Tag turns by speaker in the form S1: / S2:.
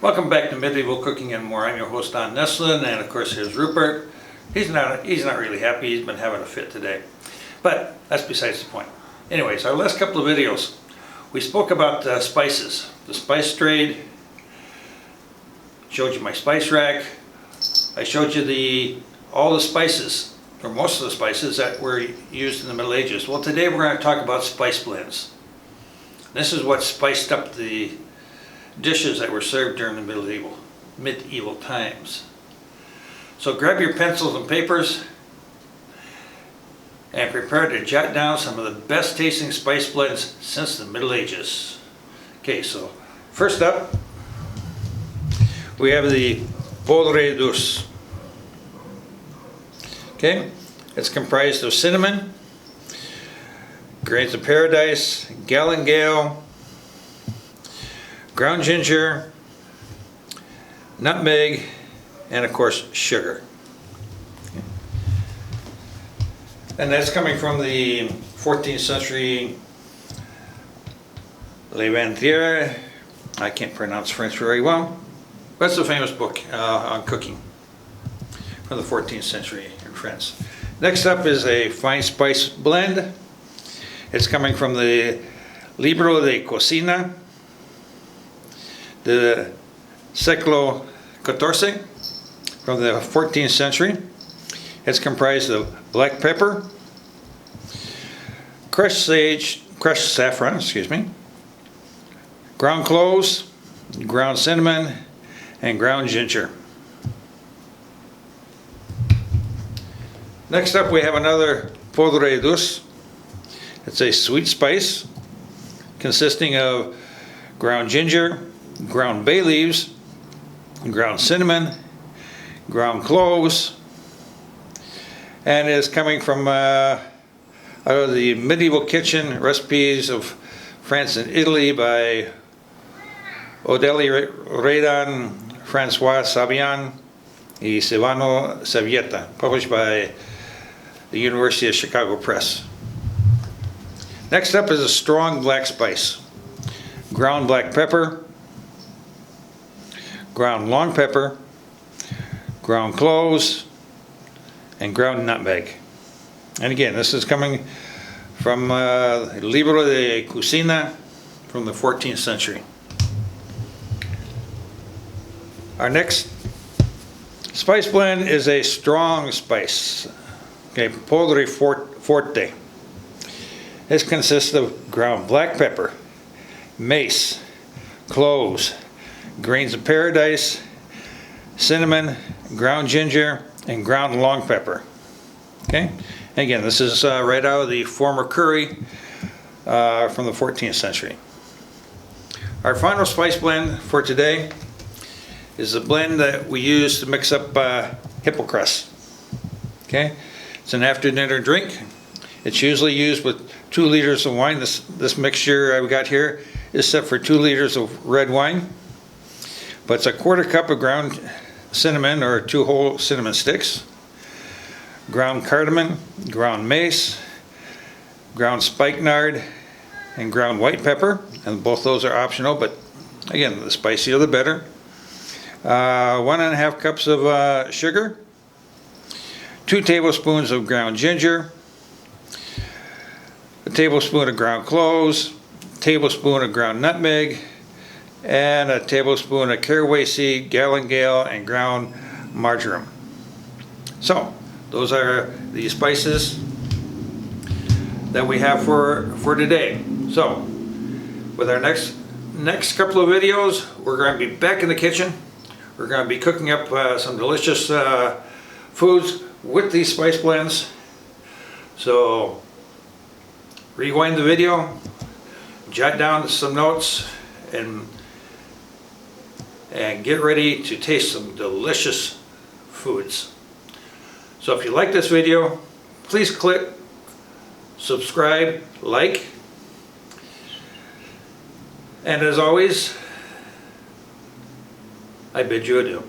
S1: Welcome back to Medieval Cooking and More. I'm your host Don Neslin, and of course here's Rupert. He's not really happy. He's been having a fit today, but that's besides the point. Anyways, our last couple of videos, we spoke about spices, the spice trade. Showed you my spice rack. I showed you all the spices, or most of the spices that were used in the Middle Ages. Well, today we're going to talk about spice blends. This is what spiced up the dishes that were served during the medieval times. So grab your pencils and papers and prepare to jot down some of the best tasting spice blends since the Middle Ages. Okay, so first up we have the Poudre Dulce. Okay, it's comprised of cinnamon, grains of paradise, galangal, ground ginger, nutmeg, and of course sugar. Okay. And that's coming from the 14th century Levantier. I can't pronounce French very well. That's a famous book on cooking from the 14th century in France. Next up is a fine spice blend. It's coming from the Libro de Cocina, the secolo 14 from the 14th century. It's comprised of black pepper, crushed saffron, ground cloves, ground cinnamon, and ground ginger. Next up we have another Poudre Dulce. It's a sweet spice consisting of ground ginger, ground bay leaves, ground cinnamon, ground cloves, and is coming from out of the medieval kitchen recipes of France and Italy by Odeli Redan, Francois Sabian, and Silvano Savietta, published by the University of Chicago Press. Next up is a strong black spice. Ground black pepper, ground long pepper, ground cloves, and ground nutmeg. And again, this is coming from Libro de Cusina from the 14th century. Our next spice blend is a strong spice. Okay, Poudre Forte. This consists of ground black pepper, mace, cloves, grains of paradise, cinnamon, ground ginger, and ground long pepper. Okay, and again, this is right out of the former Cury from the 14th century. Our final spice blend for today is the blend that we use to mix up hippocress. Okay, it's an after dinner drink. It's usually used with 2 liters of wine. This mixture I've got here is set for 2 liters of red wine. But it's a 1/4 cup of ground cinnamon, or 2 whole cinnamon sticks, ground cardamom, ground mace, ground spikenard, and ground white pepper. And both those are optional, but again, the spicier the better. 1½ cups of sugar, 2 tablespoons of ground ginger, a tablespoon of ground cloves, a tablespoon of ground nutmeg, and a tablespoon of caraway seed, galangal, and ground marjoram. So those are the spices that we have for today. So with our next couple of videos, we're going to be back in the kitchen. We're going to be cooking up some delicious foods with these spice blends. So rewind the video, jot down some notes, and get ready to taste some delicious foods. So if you like this video, please click subscribe, like, and as always, I bid you adieu.